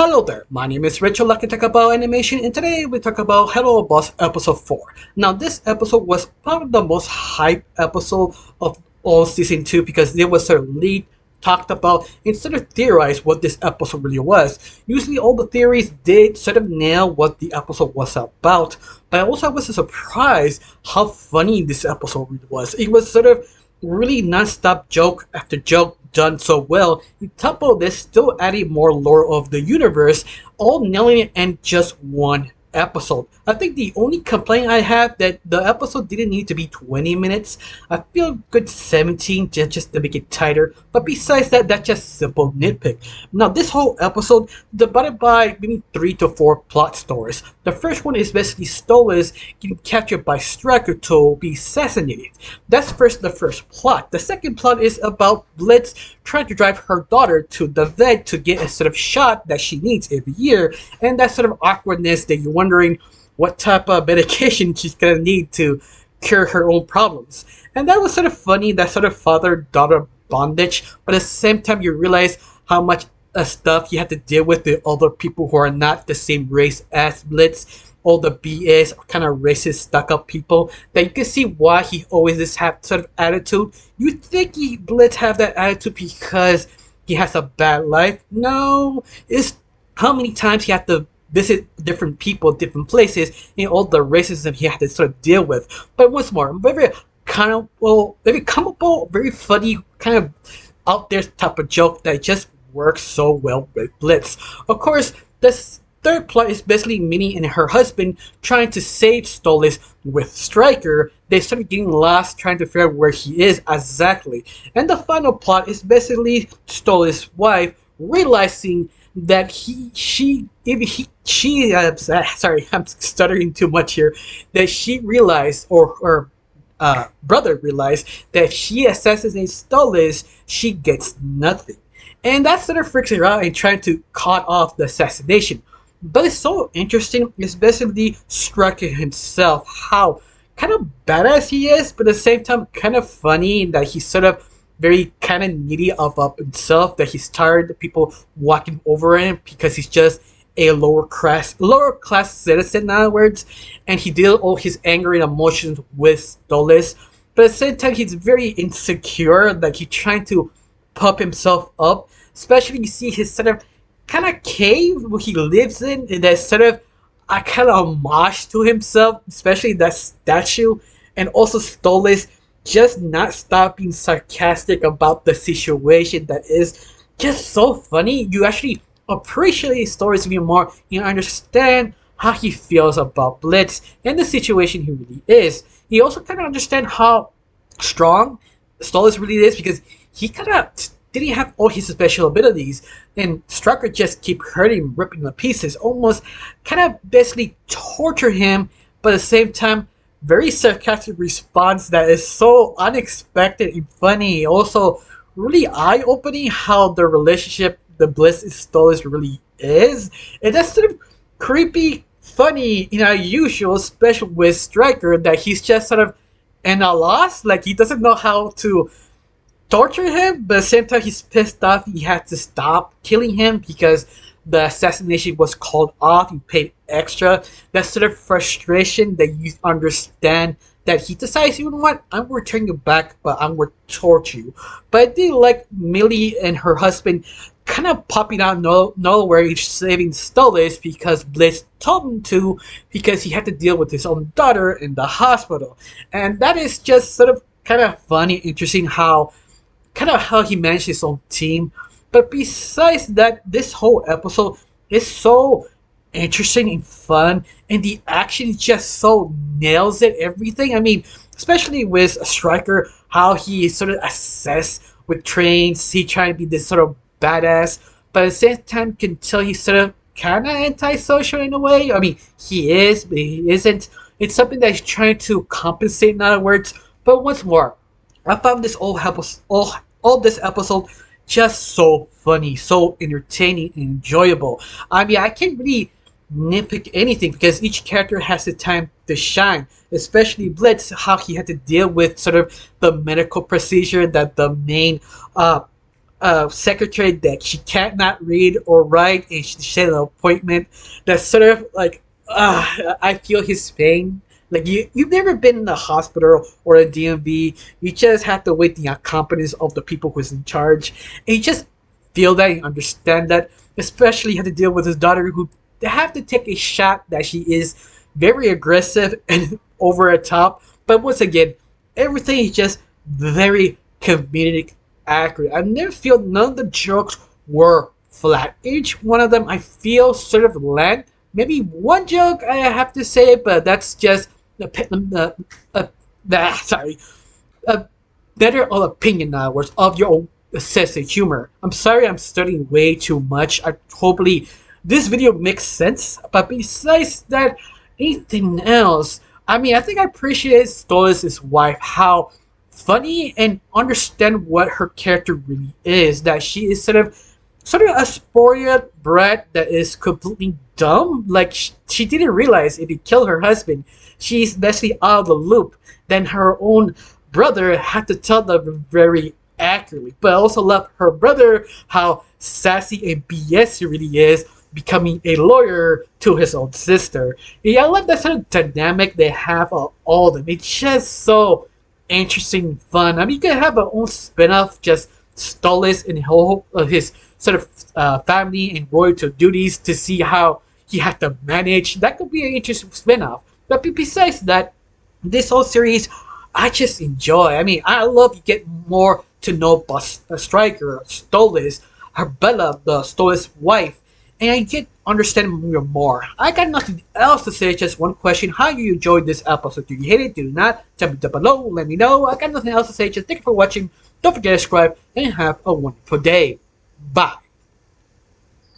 Hello there, my name is Rachel Lucky Talk about animation, and today we talk about Hello Boss episode 4. Now this episode was probably the most hype episode of all season 2 because it was sort of lead talked about instead of theorized what this episode really was. Usually all the theories did sort of nail what the episode was about, but I also was surprised how funny this episode really was. It was sort of really non-stop joke after joke done so well. On top of this, still adding more lore of the universe, all nailing it in just one episode. I think the only complaint I have that the episode didn't need to be 20 minutes. I feel good 17 just to make it tighter, but besides that, that's just simple nitpick. Now this whole episode divided by maybe 3 to 4 plot stories. The first one is basically Stolas getting captured by Striker to be assassinated. That's the first plot. The second plot is about Blitz trying to drive her daughter to the vet to get a sort of shot that she needs every year, and that sort of awkwardness that you're wondering what type of medication she's gonna need to cure her own problems. And that was sort of funny, that sort of father-daughter bondage, but at the same time you realize how much stuff you have to deal with other people who are not the same race as Blitz. All the BS kind of racist stuck-up people that you can see why he always just have sort of attitude. You think Blitz have that attitude because he has a bad life? No, it's how many times he had to visit different people, different places, and all the racism he had to sort of deal with. But once more, very comical, very funny, kind of out there type of joke that just works so well with Blitz. Of course, this third plot is basically Minnie and her husband trying to save Stolas with Striker. They started getting lost trying to figure out where he is exactly. And the final plot is basically Stolas' wife realizing that sorry, I'm stuttering too much here. That she realized, or her brother realized, that if she assassinates Stolas, she gets nothing. And that sort of freaks her out and trying to cut off the assassination. But it's so interesting, it's basically Striker himself, how kind of badass he is, but at the same time kind of funny that he's sort of very kind of needy of himself, that he's tired of people walking over him because he's just a lower class citizen in other words, and he deals all his anger and emotions with Stolas. But at the same time he's very insecure, like he's trying to pump himself up, especially you see his sort of kind of cave where he lives in, and that's sort of a kind of homage to himself, especially that statue, and also Stolas just not stop being sarcastic about the situation that is just so funny. You actually appreciate his stories even more. You understand how he feels about Blitz and the situation he really is. You also kind of understand how strong Stolas really is because he kind of didn't have all his special abilities, and Striker just keep hurting him, ripping him to pieces, almost kind of basically torture him, but at the same time very sarcastic response that is so unexpected and funny. Also really eye-opening how the relationship the Blitz and Stolas really is, and that's sort of creepy funny, usual, especially with Striker, that he's just sort of in a loss, like he doesn't know how to torture him, but at the same time he's pissed off he had to stop killing him because the assassination was called off. He paid extra. That sort of frustration that you understand, that he decides, you know what, I'm going to turn you back, but I'm going to torture you. But I did like Millie and her husband kind of popping out nowhere and saving Stolas because Blitz told him to, because he had to deal with his own daughter in the hospital. And that is just sort of kind of funny, interesting how he managed his own team. But besides that, this whole episode is so interesting and fun, and the action just so nails it, everything. I mean, especially with Striker, how he sort of assess with trains, he trying to be this sort of badass, but at the same time can tell he's sort of kind of antisocial in a way. I mean, he is, but he isn't. It's something that he's trying to compensate, in other words. But once more, I found this all this episode just so funny, so entertaining and enjoyable. I mean, I can't really nitpick anything because each character has the time to shine, especially Blitz, how he had to deal with sort of the medical procedure that the main secretary that she cannot read or write, and she had an appointment. That's sort of like, I feel his pain. Like you've never been in a hospital or a DMV. You just have to wait the incompetence of the people who's in charge, and you just feel that and understand that. Especially had to deal with his daughter, who have to take a shot that she is very aggressive and over the top. But once again, everything is just very comedic accurate. I never feel none of the jokes were flat. Each one of them I feel sort of land. Maybe one joke I have to say, but that's just sorry, a better opinion now was of your own sense of humor. I'm sorry I'm studying way too much. I hopefully this video makes sense. But besides that, anything else? I mean, I think I appreciate Stolas' wife, how funny and understand what her character really is. That she is sort of a spoiled brat that is completely dumb. Like she didn't realize if he killed her husband, she's basically out of the loop. Then her own brother had to tell them very accurately. But I also love her brother, how sassy and BS he really is, becoming a lawyer to his own sister. Yeah, I love that sort of dynamic they have of all of them. It's just so interesting and fun. I mean, you could have a own spin-off, just Stolas and his sort of family and royal duties to see how he had to manage. That could be an interesting spin-off. But besides that, this whole series, I just enjoy. I mean, I love you get more to know Striker, Stolas, her Bella, the Stolas wife, and I get understand more. I got nothing else to say, just one question. How you enjoyed this episode? Do you hate it? Do you not? Tell me down below, let me know. I got nothing else to say, just thank you for watching. Don't forget to subscribe and have a wonderful day. Bye.